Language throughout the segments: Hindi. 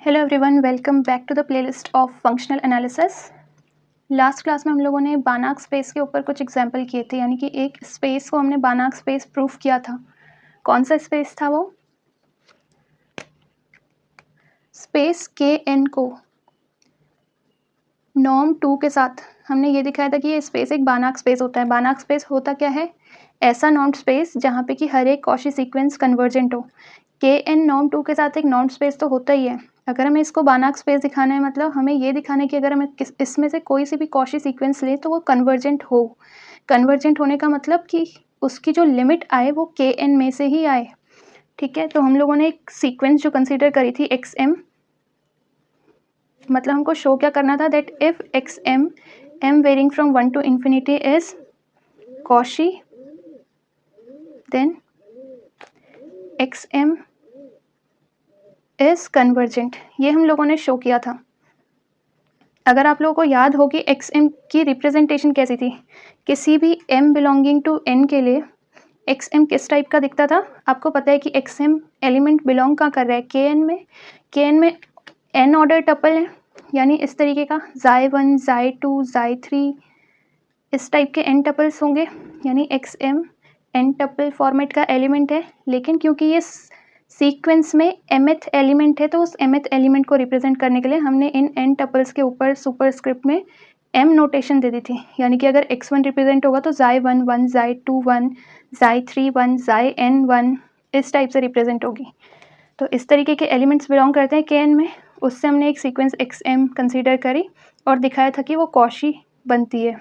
Hello everyone, welcome back to the playlist of functional analysis. Last class में हम लोगों ने बानाक स्पेस के ऊपर कुछ एग्जांपल किए थे, यानी कि एक स्पेस को हमने बानाक स्पेस प्रूफ किया था। कौन सा स्पेस था वो? स्पेस के एन को नॉर्म 2 के साथ हमने ये दिखाया था कि ये स्पेस एक बानाक स्पेस होता है। बानाक स्पेस होता क्या है? ऐसा नॉर्म स्पेस जहाँ पे कि हर एक कॉची सीक्वेंस कन्वर्जेंट हो। के एन नॉर्म 2 के साथ एक नॉर्म स्पेस तो होता ही है। अगर हमें इसको बानाक स्पेस दिखाना है, मतलब हमें ये दिखाना है कि अगर हमें इसमें से कोई सी भी कॉची सीक्वेंस ले तो वो कन्वर्जेंट हो। कन्वर्जेंट होने का मतलब कि उसकी जो लिमिट आए वो के एन में से ही आए। ठीक है, तो हम लोगों ने एक सीक्वेंस जो कंसीडर करी थी एक्स एम, मतलब हमको शो क्या करना था, that if X M M varying from 1 to infinity is Cauchy, then X M is convergent. ये हम लोगों ने शो किया था। अगर आप लोगों को याद हो कि एक्स एम की रिप्रेजेंटेशन कैसी थी, किसी भी एम बिलोंगिंग टू एन के लिए एक्स एम किस टाइप का दिखता था? आपको पता है कि एक्स एम एलिमेंट बिलोंग कहाँ कर रहा है? के एन में। के एन में एन ऑर्डर टपल है, यानी इस तरीके का जाई 1, जाई 2, जाई 3, इस टाइप के एन टपल्स होंगे, यानी X M N tuple format का एलिमेंट है। लेकिन क्योंकि ये सीक्वेंस में mth एलिमेंट है, तो उस mth एलिमेंट को रिप्रेजेंट करने के लिए हमने इन n टपल्स के ऊपर सुपरस्क्रिप्ट में m नोटेशन दे दी थी। यानी कि अगर x1 रिप्रेजेंट होगा तो जाई 1 1, जाई 2 1, जाई 3 1, जाई n 1, इस टाइप से रिप्रेजेंट होगी। तो इस तरीके के एलिमेंट्स बिलोंग करते हैं के एन में। उससे हमने एक सीक्वेंस XM कंसीडर करी और दिखाया था कि वो कॉची बनती है।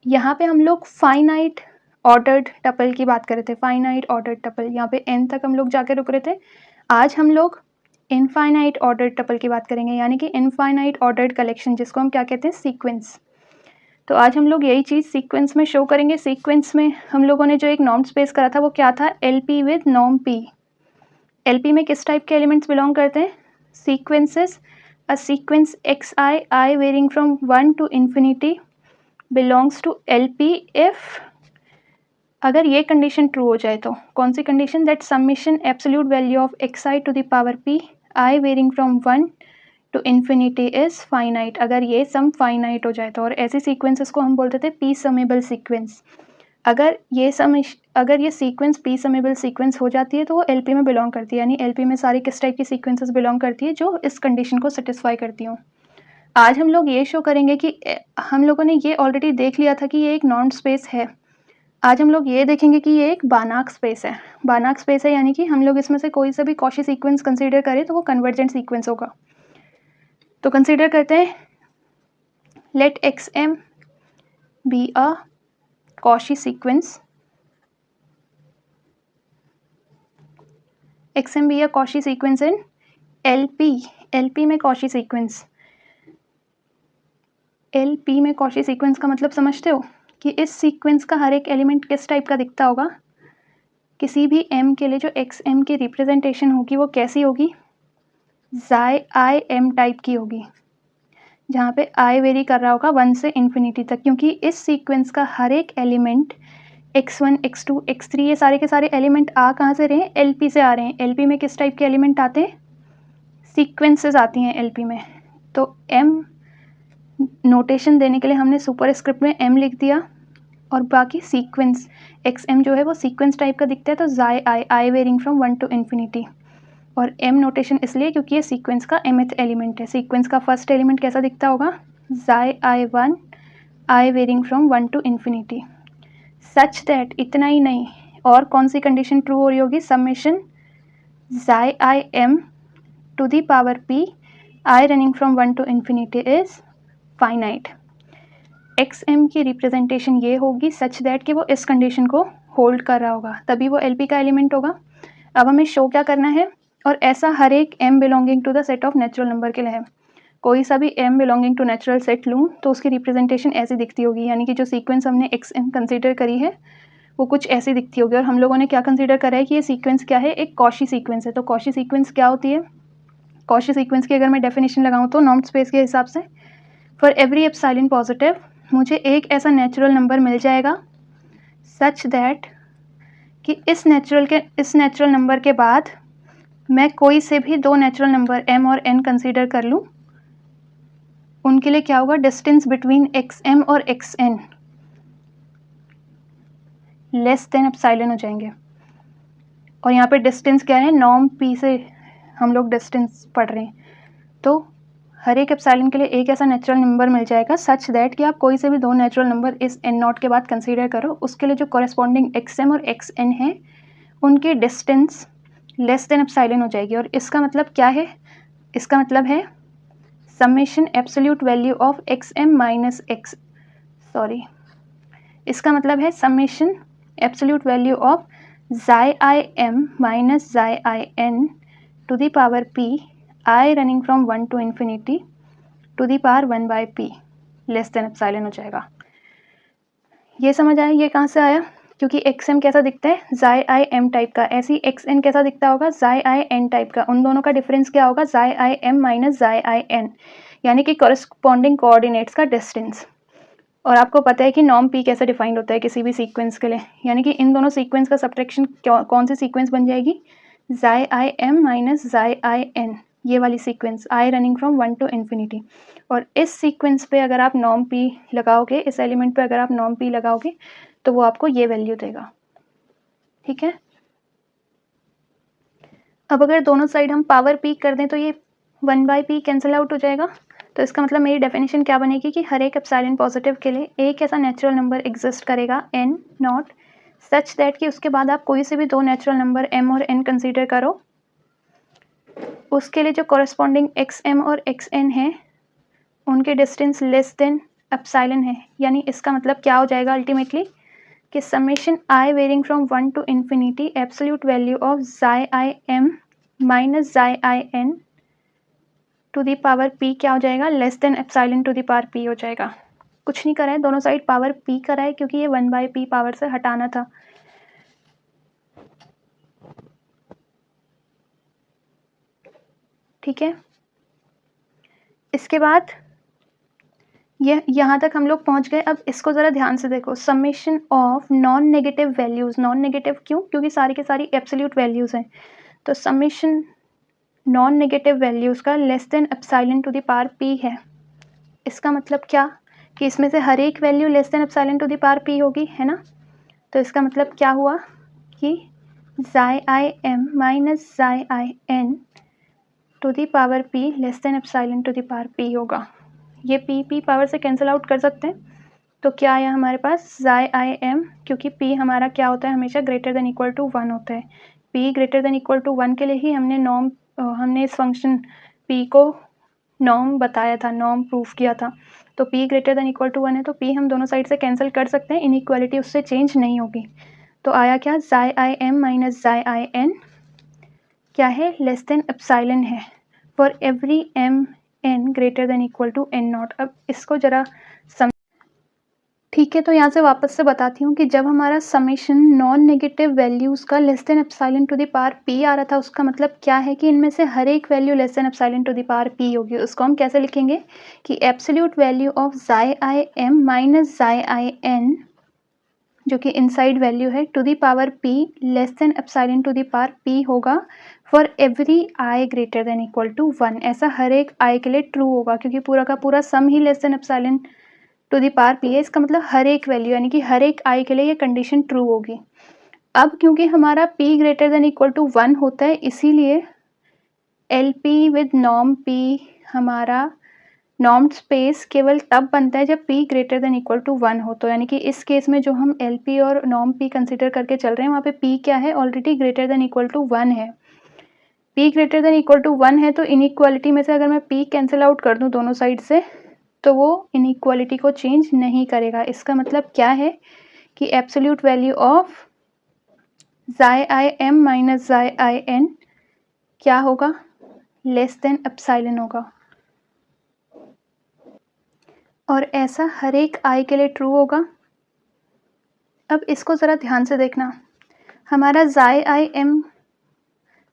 यहाँ पे हम लोग फाइनाइट ऑर्डर्ड टपल की बात कर रहे थे। फाइनाइट ऑर्डर्ड टपल, यहाँ पे n तक हम लोग जाके रुक रहे थे। आज हम लोग इनफाइनाइट ऑर्डर्ड टपल की बात करेंगे, यानी कि इनफाइनाइट ऑर्डर्ड कलेक्शन, जिसको हम क्या कहते हैं, सीक्वेंस। तो आज हम लोग यही चीज़ सीक्वेंस में शो करेंगे। सीक्वेंस में हम लोगों ने जो एक नॉर्म स्पेस करा था वो क्या था? LP with norm P। LP में किस टाइप के एलिमेंट्स बिलोंग करते हैं? Sequences. A sequence xi varying from 1 to infinity belongs to LP if, अगर ये कंडीशन ट्रू हो जाए तो कौन सी condition? That summation absolute value of xi to the power p i varying from 1 to infinity is finite. अगर ये सम फाइनाइट हो जाए तो, और ऐसी सीक्वेंसेस को हम बोलते थे पी समेबल सीक्वेंस। अगर ये सीक्वेंस पी समेबल सीक्वेंस हो जाती है तो वो LP में बिलोंग करती है, यानी LP में सारी किस टाइप की सीक्वेंसेस बिलोंग करती है? जो इस कंडीशन को सेटिस्फाई करती हूँ। आज हम लोग ये शो करेंगे कि हम लोगों ने ये ऑलरेडी देख लिया था कि ये एक नॉन स्पेस है। आज हम लोग ये देखेंगे कि ये एक बानाक स्पेस है। बानाक स्पेस है यानी कि हम लोग इसमें से कोई सा भी कॉची सीक्वेंस कंसीडर करें तो वो कन्वर्जेंट सीक्वेंस होगा। तो कंसीडर करते हैं, let X M be a Cauchy sequence, X M be a Cauchy sequence in LP में कॉची सीक्वेंस। LP में कॉची सीक्वेंस का मतलब समझते हो कि इस सीक्वेंस का हर एक एलिमेंट किस टाइप का दिखता होगा? किसी भी m के लिए जो XM की रिप्रेजेंटेशन होगी वो कैसी होगी? जाई I M टाइप की होगी, जहाँ पे I वेरी कर रहा होगा 1 से इन्फिनिटी तक, क्योंकि इस सीक्वेंस का हर एक एलिमेंट x1 x2 x3 ये सारे के सारे एलिमेंट आ कहाँ से रहे हैं? LP से आ रहे हैं। LP में किस टाइप के एलिमेंट आते हैं? सीक्वेंसेस आती हैं LP में। तो m नोटेशन देने के लिए हमने सुपरस्क्रिप्ट में m लिख दिया, और बाकी सीक्वेंस XM जो है वो सीक्वेंस टाइप का दिखता है, तो xi I varying from 1 to infinity। और m नोटेशन इसलिए क्योंकि ये सीक्वेंस का mth एलिमेंट है। सीक्वेंस का फर्स्ट एलिमेंट कैसा दिखता होगा? Xi I1 I varying from 1 to infinity। Such that, इतना ही नहीं, और कौन सी कंडीशन ट्रू हो रही होगी? Summation xi I M to the power p I running from 1 to infinity is finite. XM की रिप्रेजेंटेशन ये होगी सच दैट कि वो इस कंडीशन को होल्ड कर रहा होगा, तभी वो LP का एलिमेंट होगा। अब हमें शो क्या करना है? और ऐसा हर एक m belonging to the set of natural number के लिए है। कोई सा भी m belonging to natural set लूँ तो उसकी रिप्रेजेंटेशन ऐसी दिखती होगी, यानी कि जो सीक्वेंस हमने XM कंसीडर करी है वो कुछ ऐसी दिखती होगी। और हम लोगों ने क्या कंसीडर करा है कि ये सीक्वेंस क्या है? एक कॉची सीक्वेंस है। तो कॉची सीक्वेंस क्या होती है? कॉची सीक्वेंस की अगर मैं डेफिनेशन लगाऊँ तो नॉर्म स्पेस के हिसाब से, फॉर एवरी एप्सिलॉन पॉजिटिव मुझे एक ऐसा नेचुरल नंबर मिल जाएगा सच दैट कि इस नेचुरल नंबर के बाद मैं कोई से भी दो नेचुरल नंबर m और n कंसीडर कर लूँ, उनके लिए क्या होगा, डिस्टेंस बिटवीन xm और xn लेस देन एप्सिलॉन हो जाएंगे। और यहाँ पे डिस्टेंस क्या है, नॉर्म p से हम लोग डिस्टेंस पढ़ रहे हैं, तो हर एक एप्सिलॉन के लिए एक ऐसा नेचुरल नंबर मिल जाएगा सच दैट कि आप कोई से भी दो नेचुरल नंबर इस n नॉट के बाद कंसीडर करो, उसके लिए जो कॉरेस्पॉन्डिंग xm और xn है उनकी डिस्टेंस लेस देन एप्सिलॉन हो जाएगी। और इसका मतलब क्या है, इसका मतलब है summation absolute value of xm minus x, sorry, इसका मतलब है summation absolute value of xi m minus xi n to the power p i running from 1 to infinity to the power 1 by p less than epsilon हो जाएगा। ये समझ आया ये कहाँ से आया, क्योंकि xm कैसा दिखता है, xi m टाइप का, ऐसी xn कैसा दिखता होगा, xi n टाइप का, उन दोनों का डिफरेंस क्या होगा, xi m minus xi n, यानी कि कॉरेस्पॉन्डिंग कोऑर्डिनेट्स का डिस्टेंस। और आपको पता है कि नॉर्म p कैसे डिफाइंड होता है किसी भी सीक्वेंस के लिए, यानी कि इन दोनों सीक्वेंस का सब्ट्रैक्शन कौन सी सीक्वेंस बन जाएगी, xi m minus xi n, ये वाली sequence i running from 1 to infinity। और इस सीक्वेंस पे अगर आप नॉर्म p लगाओगे, इस एलिमेंट पे अगर आप नॉर्म p लगाओगे तो वो आपको ये वैल्यू देगा, ठीक है। अब अगर दोनों साइड हम पावर p कर दें तो ये 1 by p कैंसिल आउट हो जाएगा। तो इसका मतलब मेरी डेफिनेशन क्या बनेगी कि हर एक एप्सिलॉन पॉजिटिव के लिए एक ऐसा नेचुरल नंबर एग्जिस्ट करेगा n नॉट सच दैट कि उसके बाद आप कोई से भी दो नेचुरल नंबर m और n कंसीडर करो, उसके लिए जो कॉरेस्पॉन्डिंग xm और xn है उनके डिस्टेंस लेस देन एप्सिलॉन है। यानी इसका मतलब क्या हो जाएगा अल्टीमेटली कि summation i varying from 1 to infinity absolute value of xi m minus xi n to the power p क्या हो जाएगा, less than epsilon to the power p हो जाएगा। कुछ नहीं करा है, दोनों साइड पावर p करा है क्योंकि ये 1 by p पावर से हटाना था, ठीक है। इसके बाद ये यहाँ तक हम लोग पहुँच गए। अब इसको ज़रा ध्यान से देखो, summation of non negative values, non negative क्यों, क्योंकि सारी की सारी एब्सोल्यूट वैल्यूज़ हैं, तो समेशन नॉन नेगेटिव वैल्यूज़ का less than epsilon to the power p है। इसका मतलब क्या कि इसमें से हर एक value less than epsilon to the power p होगी, है ना। तो इसका मतलब क्या हुआ कि xi m minus xi n to the power p less than epsilon to the power p होगा। ये p पावर से कैंसिल आउट कर सकते हैं, तो क्या आया हमारे पास xi m, क्योंकि p हमारा क्या होता है, हमेशा ग्रेटर देन इक्वल टू 1 होता है। p greater than equal to 1 के लिए ही हमने इस फंक्शन p को नॉर्म बताया था, नॉर्म प्रूफ किया था। तो p greater than equal to 1 है, तो p हम दोनों साइड से कैंसिल कर सकते हैं, इनइक्वालिटी उससे चेंज नहीं होगी। तो आया क्या, xi m minus xi n क्या है, लेस देन एप्सिलॉन है for every m n greater than equal to n naught. अब इसको ज़रा ठीक है, तो यहाँ से वापस से बताती हूँ कि जब हमारा समेशन नॉन नेगेटिव वैल्यूज़ का less than epsilon to the power p आ रहा था, उसका मतलब क्या है कि इनमें से हर एक value less than epsilon to the power p होगी। उसको हम कैसे लिखेंगे कि absolute value of xi m minus xi n जो कि इनसाइड वैल्यू है to the power p less than epsilon to the power p होगा for every i greater than equal to 1। ऐसा हर एक i के लिए ट्रू होगा, क्योंकि पूरा का पूरा सम ही less than epsilon to the power p है। इसका मतलब हर एक वैल्यू यानी कि हर एक i के लिए ये कंडीशन ट्रू होगी। अब क्योंकि हमारा p greater than equal to 1 होता है, इसीलिए LP विद नॉर्म p हमारा नॉर्म स्पेस केवल तब बनता है जब p greater than equal to 1 हो। तो यानी कि इस केस में जो हम LP और नॉर्म p कंसिडर करके चल रहे हैं, वहाँ पे p क्या है, already greater than equal to 1 है। p greater than equal to 1 है, तो इनइक्वालिटी में से अगर मैं p कैंसिल आउट कर दूँ दोनों साइड से, तो वो इनइक्वालिटी को चेंज नहीं करेगा। इसका मतलब क्या है कि absolute value of xi m minus xi n क्या होगा, लेस देन एप्सिलॉन होगा। और ऐसा हर एक i के लिए ट्रू होगा। अब इसको ज़रा ध्यान से देखना, हमारा xi m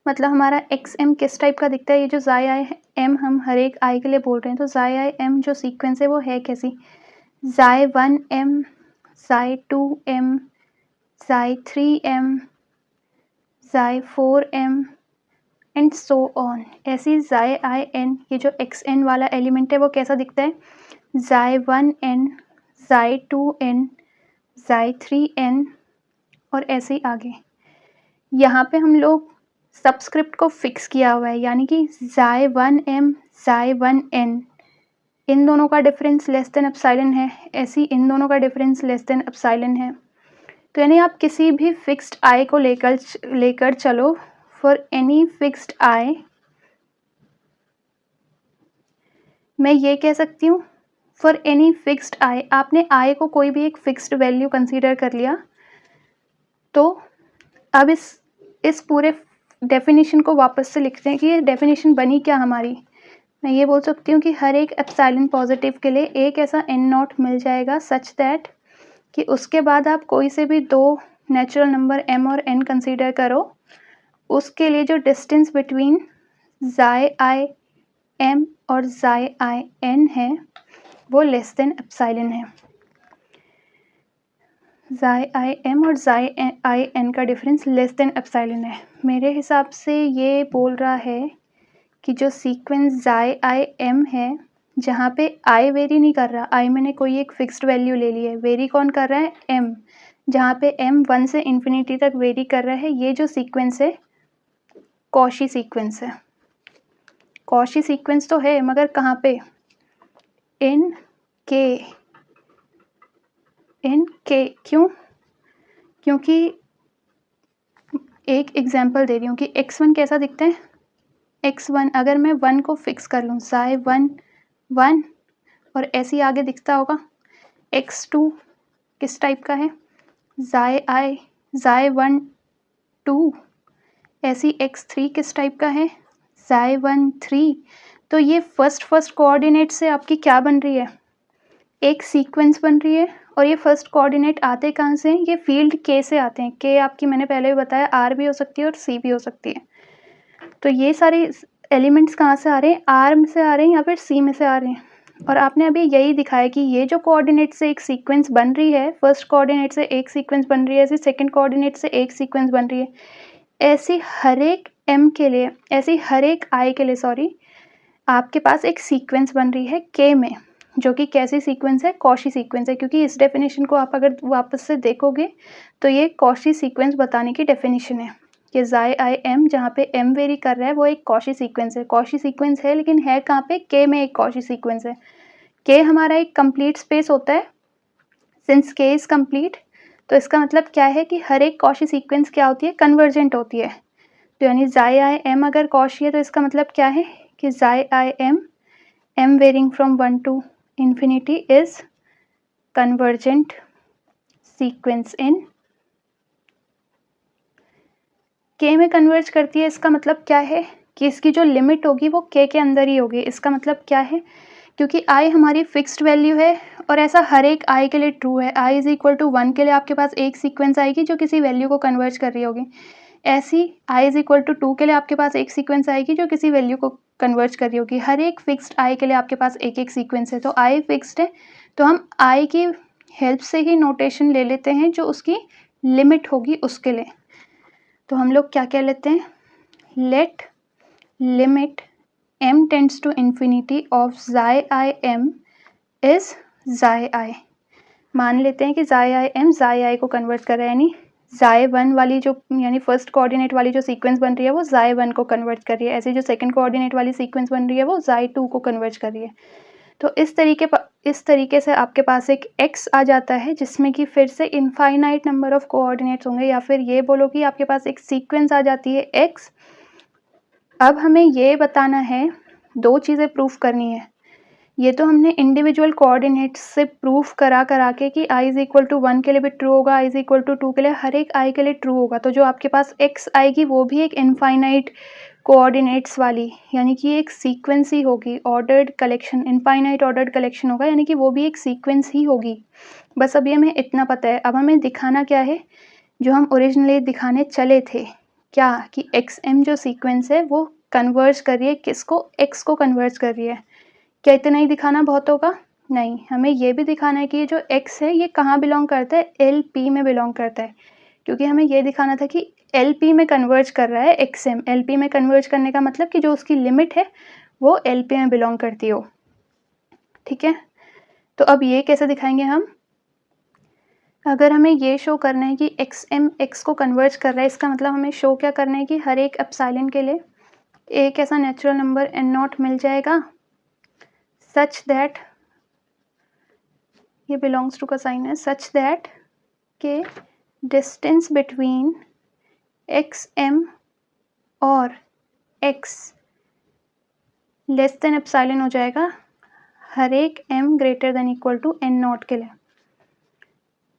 मतलब हमारा xm किस टाइप का दिखता है। ये जो xi m हम हर एक i के लिए बोल रहे हैं, तो xi m जो सीक्वेंस है वो है कैसी, xi1 m, xi2 m, xi3 m, xi4 m, and so on. ऐसी जाई आई एन, ये जो एक्स एन वाला एलिमेंट है वो कैसा दिखता है, जाई 1n, जाई 2n, जाई 3n और ऐसे ही आगे। यहाँ पे हम लोग सबस्क्रिप्ट को फिक्स किया हुआ है, यानी कि जाई 1m, जाई 1n, इन दोनों का डिफरेंस लेस देन एप्सिलॉन है, ऐसी इन दोनों का डिफरेंस लेस देन एप्सिलॉन है। तो यानी आप किसी भी फिक्स्ड आई को लेकर चलो, फॉर एनी फिक्स्ड आई मैं ये कह सकती हूँ, फॉर एनी फिक्स्ड आई, आपने आई को कोई भी एक फिक्स्ड वैल्यू कंसीडर कर लिया, तो अब इस पूरे डेफिनेशन को वापस से लिखते हैं कि ये डेफिनेशन बनी क्या हमारी। मैं ये बोल सकती हूँ कि हर एक एप्सिलॉन पॉजिटिव के लिए एक ऐसा एन नॉट मिल जाएगा सच दैट कि उसके बाद आप कोई से भी दो नेचुरल नंबर m और n कंसीडर करो, उसके लिए जो डिस्टेंस बिटवीन जाई आई m और जाई आई n है वो लेस देन एप्सिलॉन है। जाई आई m और जाई आई n का डिफरेंस लेस देन एप्सिलॉन है। मेरे हिसाब से ये बोल रहा है कि जो सीक्वेंस जाई आई m है, जहाँ पे आई वेरी नहीं कर रहा, आई मैंने कोई एक फिक्स्ड वैल्यू ले ली है, वेरी कौन कर रहा है, m, जहाँ पे m 1 से इन्फिनिटी तक वेरी कर रहा है, ये जो सीक्वेंस है कॉशी सीक्वेंस है। कॉशी सीक्वेंस तो है मगर कहाँ पे, इन के क्यों, क्योंकि एक एग्जांपल दे रही हूँ कि x1 कैसा दिखता है, x1 अगर मैं 1 को फिक्स कर लूँ, जाई 1 1 और ऐसे ही आगे दिखता होगा। x2 किस टाइप का है, जाई 1 2, ऐसी x3 किस टाइप का है, जाई 1 3। तो ये फर्स्ट कोऑर्डिनेट से आपकी क्या बन रही है, एक सीक्वेंस बन रही है। और ये फर्स्ट कोऑर्डिनेट आते कहाँ से हैं, ये फील्ड के से आते हैं। के आपकी मैंने पहले भी बताया आर भी हो सकती है और सी भी हो सकती है। तो ये सारे एलिमेंट्स कहाँ से आ रहे हैं, आर में से आ रहे हैं या फिर सी में से आ रहे हैं। और आपने अभी यही दिखाया कि ये जो कोऑर्डिनेट से एक सीक्वेंस बन रही है, फर्स्ट कोऑर्डिनेट से एक सीक्वेंस बन रही है, ऐसी सेकंड कोऑर्डिनेट से एक सीक्वेंस बन रही है, ऐसी हर एक m के लिए, ऐसी हर एक i के लिए सॉरी, आपके पास एक सीक्वेंस बन रही है k में, जो कि कैसी सीक्वेंस है, कॉशी सीक्वेंस है। क्योंकि इस डेफिनेशन को आप अगर वापस से देखोगे तो ये कॉशी सीक्वेंस बताने की डेफिनेशन है कि जाई आई m जहाँ पे m वेरी कर रहा है वो एक कॉशी सीक्वेंस है। कॉशी सीक्वेंस है लेकिन है कहाँ पे, k में एक कॉशी सीक्वेंस है। k हमारा एक कंप्लीट स्पेस होता है, सिंस k इज कंप्लीट, तो इसका मतलब क्या है कि हर एक कॉशी सीक्वेंस क्या होती है, कन्वर्जेंट होती है। तो यानी जाई आई m अगर कॉशी है तो इसका मतलब क्या है कि xi i m varying from 1 to infinity is convergent sequence in k में कन्वर्ज करती है। इसका मतलब क्या है कि इसकी जो लिमिट होगी वो k के अंदर ही होगी। इसका मतलब क्या है, क्योंकि i हमारी फिक्स्ड वैल्यू है और ऐसा हर एक i के लिए ट्रू है। i इज इक्वल टू 1 के लिए आपके पास एक सीक्वेंस आएगी जो किसी वैल्यू को कन्वर्ज कर रही होगी। ऐसी i इज इक्वल टू 2 के लिए आपके पास एक सीक्वेंस आएगी जो किसी वैल्यू को कन्वर्ज कर रही होगी। हर एक फिक्स्ड i के लिए आपके पास एक एक सीक्वेंस है। तो i फिक्स्ड है तो हम i की हेल्प से ही नोटेशन ले लेते हैं जो उसकी लिमिट होगी उसके लिए। तो हम लोग क्या कह लेते हैं, let limit m tends to infinity of xi i m is जाई आई। मान लेते हैं कि जाई आई m जाई आई को कन्वर्ट कर रहा है, यानी जाई 1 वाली जो यानी फर्स्ट कोऑर्डिनेट वाली जो सीक्वेंस बन रही है वो जाई 1 को कन्वर्ट कर रही है। ऐसे जो सेकंड कोऑर्डिनेट वाली सीक्वेंस बन रही है वो जाई 2 को कन्वर्ट कर रही है। तो इस तरीके से आपके पास एक x आ जाता है जिसमें कि फिर से इनफाइनाइट नंबर ऑफ कोऑर्डिनेट्स होंगे, या फिर ये बोलो कि आपके पास एक सीक्वेंस आ जाती है x। अब हमें ये बताना है, दो चीज़ें प्रूफ करनी है। ये तो हमने इंडिविजुअल कोऑर्डिनेट्स से प्रूफ करा के कि i इज इक्वल टू 1 के लिए भी ट्रू होगा, i इज इक्वल टू 2 के लिए, हर एक i के लिए ट्रू होगा। तो जो आपके पास x आएगी वो भी एक इनफाइनाइट कोऑर्डिनेट्स वाली, यानी कि एक सीक्वेंस ही होगी, ordered collection, infinite ordered collection होगा, यानी कि वो भी एक सीक्वेंस ही होगी। बस अभी हमें इतना पता है। अब हमें दिखाना क्या है, जो हम ओरिजिनली दिखाने चले थे, क्या कि xm जो सीक्वेंस है वो कन्वर्ज कर रही है किसको, x को कन्वर्ज कर रही है। क्या इतना ही दिखाना बहुत होगा, नहीं, हमें ये भी दिखाना है कि ये जो x है ये कहाँ बिलोंग करता है, LP में बिलोंग करता है। क्योंकि हमें ये दिखाना था कि LP में कन्वर्ज कर रहा है XM। LP में कन्वर्ज करने का मतलब कि जो उसकी लिमिट है वो LP में बिलोंग करती हो। ठीक है, तो अब ये कैसे दिखाएंगे हम? अगर हमें ये शो करना है कि XM X को कन्वर्ज कर रहा है, इसका मतलब हमें शो क्या करना है कि हर एक एप्सिलॉन के लिए एक ऐसा नेचुरल नंबर N0 मिल जाएगा सच दैट, ये बिलोंग्स टू का साइन है, सच दैट के डिस्टेंस बिटवीन XM और X लेस देन एप्सिलॉन हो जाएगा हर एक M greater than equal to N0 के लिए।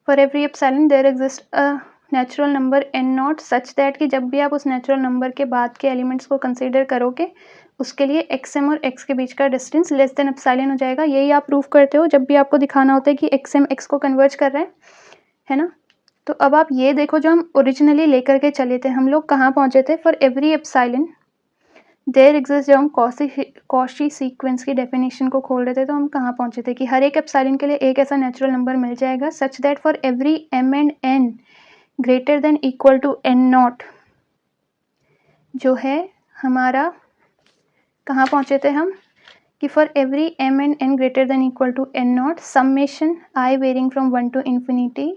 For every epsilon there exist a natural number N0 such that कि जब भी आप उस नेचुरल नंबर के बाद के एलिमेंट्स को कंसीडर करोगे उसके लिए XM और X के बीच का डिस्टेंस लेस देन एप्सिलॉन हो जाएगा। यही आप प्रूव करते हो जब भी आपको दिखाना होता है कि XM X को कन्वर्ज कर रहा है ना। तो अब आप ये देखो, जो हम ओरिजिनली लेकर के चले थे, हम लोग कहाँ पहुँचे थे? For every epsilon there exist, जब हम कॉशी सीक्वेंस की डेफिनेशन को खोल रहे थे तो हम कहाँ पहुँचे थे कि हर एक एप्सिलॉन के लिए एक ऐसा नेचुरल नंबर मिल जाएगा such that for every M and N greater than equal to N0 जो है हमारा, कहाँ पहुँचे थे हम कि for every M and N greater than equal to N0 summation I varying from 1 to infinity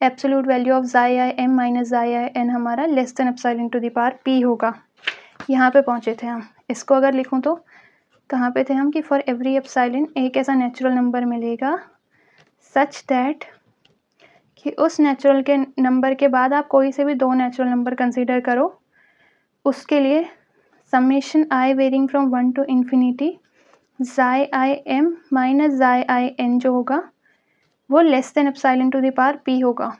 absolute value of xi m minus xi n हमारा less than epsilon to the power p होगा। यहाँ पे पहुँचे थे हम। इसको अगर लिखूँ तो कहाँ पे थे हम कि फॉर एवरी एप्सिलॉन एक ऐसा नेचुरल नंबर मिलेगा सच दैट कि उस नेचुरल के नंबर के बाद आप कोई से भी दो नेचुरल नंबर कंसीडर करो, उसके लिए summation I varying from 1 to infinity xi m minus xi n जो होगा वो less than epsilon to the power p होगा।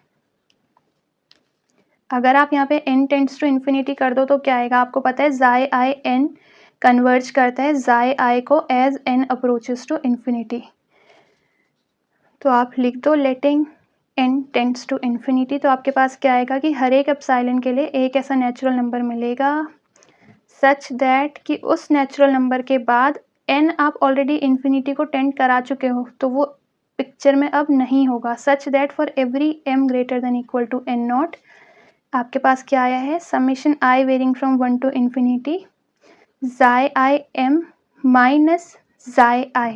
अगर आप यहाँ पे n टेंड्स टू इन्फिनिटी कर दो तो क्या आएगा? आपको पता है xi n कन्वर्ज करता है xi I को as n approaches to infinity. तो आप लिख दो letting n tends to infinity, तो आपके पास क्या आएगा कि हर एक एप्सिलॉन के लिए एक ऐसा नेचुरल नंबर मिलेगा सच दैट कि उस नेचुरल नंबर के बाद n आप ऑलरेडी इन्फिनिटी को टेंड करा चुके हो तो वो पिक्चर में अब नहीं होगा। Such that for every m greater than equal to N0 आपके पास क्या आया है? Summation I varying from 1 to infinity xi m minus xi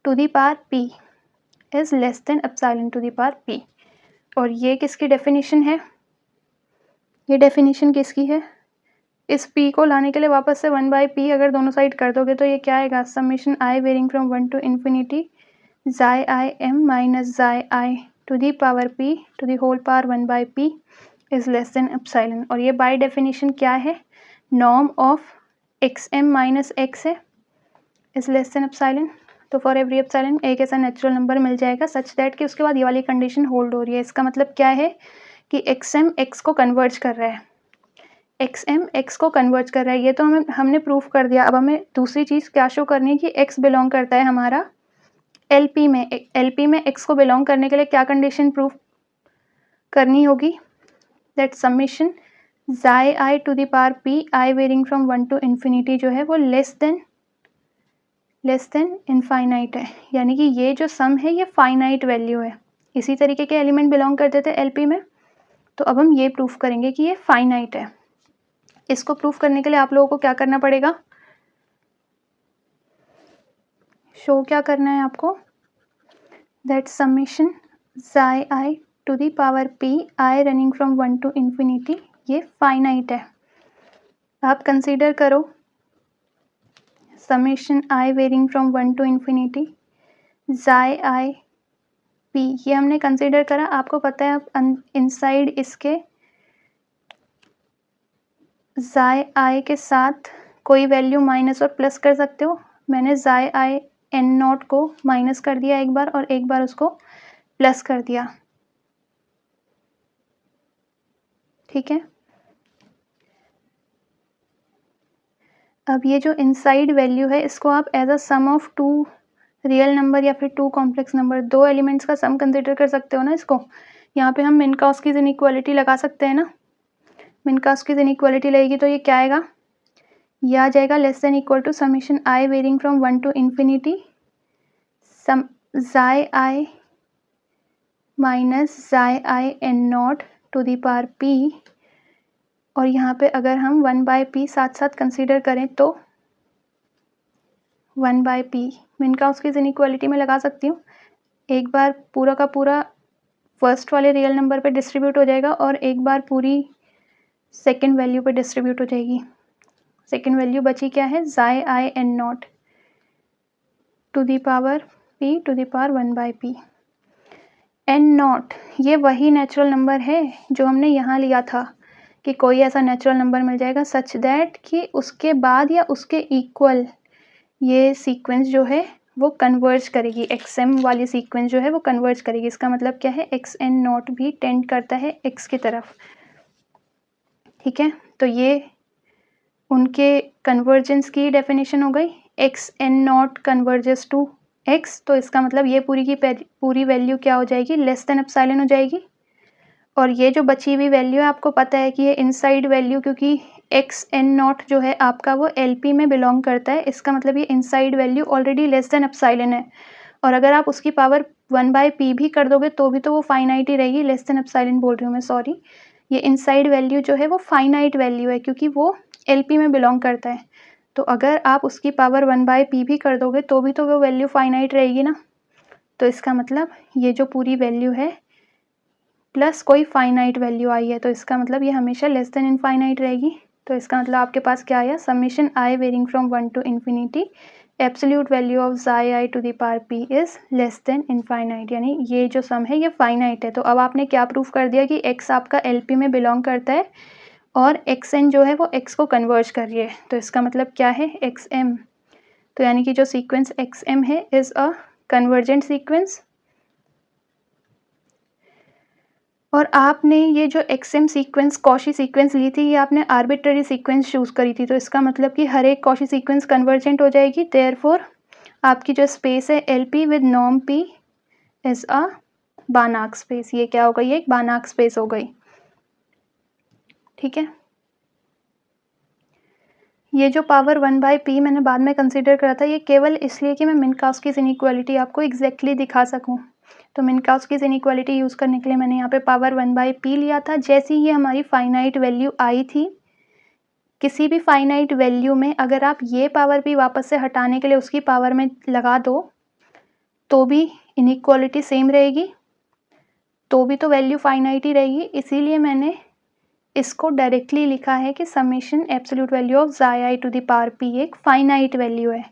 to the power p is less than epsilon to the power p। और ये किसकी डेफिनेशन है? ये डेफिनेशन किसकी है? इस p को लाने के लिए वापस से 1/p अगर दोनों साइड कर दोगे तो ये क्या आएगा? Summation I varying from 1 to infinity xi m minus xi to the power p to the whole power 1/p is less than epsilon. और ये बाय डेफिनेशन क्या है? Norm of XM minus x है इज लेस देन एप्सिलॉन। तो फॉर एवरी एप्सिलॉन एक ऐसा नेचुरल नंबर मिल जाएगा सच दैट कि उसके बाद ये वाली कंडीशन होल्ड हो रही है। इसका मतलब क्या है कि XM X को कन्वर्ज कर रहा है, XM X को कन्वर्ज कर रहा है। ये तो हमने प्रूफ कर दिया। अब हमें दूसरी चीज़ क्या शो करनी है कि X बिलोंग करता है हमारा LP में। LP में X को बिलोंग करने के लिए क्या कंडीशन प्रूफ करनी होगी? That summation xi I to the power p I varying from 1 to infinity जो है वो लेस देन इनफाइनाइट है, यानी कि ये जो सम है ये फाइनाइट वैल्यू है। इसी तरीके के एलिमेंट बिलोंग करते थे LP में, तो अब हम ये प्रूफ करेंगे कि ये फाइनाइट है। इसको प्रूफ करने के लिए आप लोगों को क्या करना पड़ेगा? शो क्या करना है आपको? That summation xi I to the power p I running from 1 to infinity ये फाइनाइट है। आप कंसीडर करो summation I varying from 1 to infinity xi I p, ये हमने कंसीडर करा। आपको पता है आप इनसाइड इसके xi I के साथ कोई वैल्यू माइनस और प्लस कर सकते हो। मैंने xi I n0 को माइनस कर दिया एक बार और एक बार उसको प्लस कर दिया, ठीक है। अब ये जो इनसाइड वैल्यू है इसको आप as a sum of two real number या फिर टू कॉम्प्लेक्स नंबर, दो एलिमेंट्स का सम कंसिडर कर सकते हो ना इसको। यहाँ पे हम मिनकॉस्कीज इनइक्वालिटी लगा सकते हैं ना। मिनकॉस्कीज इनइक्वालिटी लगेगी तो ये क्या आएगा? ये आ जाएगा less than equal to summation I varying from 1 to infinity sum xi I minus xi n0 to the power p और यहाँ पे अगर हम 1/p साथ साथ कंसीडर करें तो 1/p मिनकाउस्कीज़ इनइक्वालिटी में लगा सकती हूँ। एक बार पूरा का पूरा फर्स्ट वाले रियल नंबर पे डिस्ट्रीब्यूट हो जाएगा और एक बार पूरी सेकंड वैल्यू पे डिस्ट्रीब्यूट हो जाएगी। सेकंड वैल्यू बची क्या है, xi I N naught to the power p to the power 1/p। N naught ये वही नेचुरल नंबर है जो हमने यहाँ लिया था कि कोई ऐसा नेचुरल नंबर मिल जाएगा सच दैट कि उसके बाद या उसके इक्वल ये सीक्वेंस जो है वो कन्वर्ज करेगी, XM वाली सीक्वेंस जो है वो कन्वर्ज करेगी। इसका मतलब क्या है, XN नॉट भी टेंड करता है X की तरफ। ठीक है, तो ये उनके कन्वर्जेंस की डेफिनेशन हो गई। XN naught converges to X, तो इसका मतलब ये पूरी की पूरी वैल्यू क्या हो जाएगी, लेस देन एप्सिलॉन हो जाएगी। और ये जो बची हुई वैल्यू है आपको पता है कि ये इनसाइड वैल्यू, क्योंकि XN नॉट जो है आपका वो LP में बिलोंग करता है, इसका मतलब ये inside value already less than epsilon है। और अगर आप उसकी पावर 1/p भी कर दोगे तो भी तो वो फाइनाइट ही रहेगी, लेस देन एप्सिलॉन बोल रही हूँ मैं, सॉरी। ये इनसाइड वैल्यू जो है वो फाइनाइट वैल्यू है क्योंकि वो LP में बिलोंग करता है। तो अगर आप उसकी पावर 1/p भी कर दोगे तो भी तो वो वैल्यू फाइनाइट रहेगी ना। तो इसका मतलब ये जो पूरी वैल्यू है प्लस कोई फाइनाइट वैल्यू आई है, तो इसका मतलब ये हमेशा लेस देन इनफाइनाइट रहेगी। तो इसका मतलब आपके पास क्या आया, summation I varying from 1 to infinity absolute value of xi I to the power p is less than infinite, यानी ये जो सम है ये फाइनाइट है। तो अब आपने क्या प्रूफ कर दिया कि x आपका LP में बिलोंग करता है और XN जो है वो X को कन्वर्ज कर रही है। तो इसका मतलब क्या है, XM, तो यानी कि जो सीक्वेंस XM है इज़ अ कन्वर्जेंट सीक्वेंस। और आपने ये जो XM सीक्वेंस कॉशी सीक्वेंस ली थी, ये आपने आर्बिट्ररी सीक्वेंस चूज़ करी थी, तो इसका मतलब कि हर एक कॉशी सीक्वेंस कन्वर्जेंट हो जाएगी। देयरफॉर आपकी जो स्पेस है LP with norm P is a Banach space. ये क्या हो गई, एक बानाक स्पेस हो गई। ठीक है, ये जो पावर 1/p मैंने बाद में कंसिडर करा था, ये केवल इसलिए कि मैं मिनकाउस्कीज़ इनइक्वालिटी आपको एग्जैक्टली दिखा सकूं। तो मिनकाउस्कीज़ इनइक्वालिटी यूज़ करने के लिए मैंने यहाँ पे पावर 1/p लिया था। जैसी ही हमारी फाइनाइट वैल्यू आई थी, किसी भी फाइनाइट वैल्यू में अगर आप ये पावर भी वापस से हटाने के लिए उसकी पावर में लगा दो तो भी इनइक्वालिटी सेम रहेगी, तो भी तो वैल्यू फाइनाइट ही रहेगी। इसीलिए मैंने इसको डायरेक्टली लिखा है कि summation absolute value of xi I to the power p एक फाइनाइट वैल्यू है।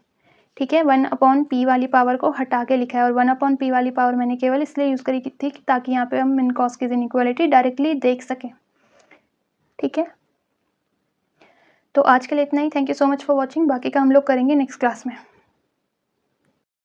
ठीक है, 1/p वाली पावर को हटा के लिखा है, और 1/p वाली पावर मैंने केवल इसलिए यूज़ करी थी ताकि यहाँ पे हम मिनकाउस्कीज़ इनइक्वालिटी डायरेक्टली देख सकें। ठीक है, तो आज के लिए इतना ही। Thank you so much for watching. बाकी का हम लोग करेंगे नेक्स्ट क्लास में।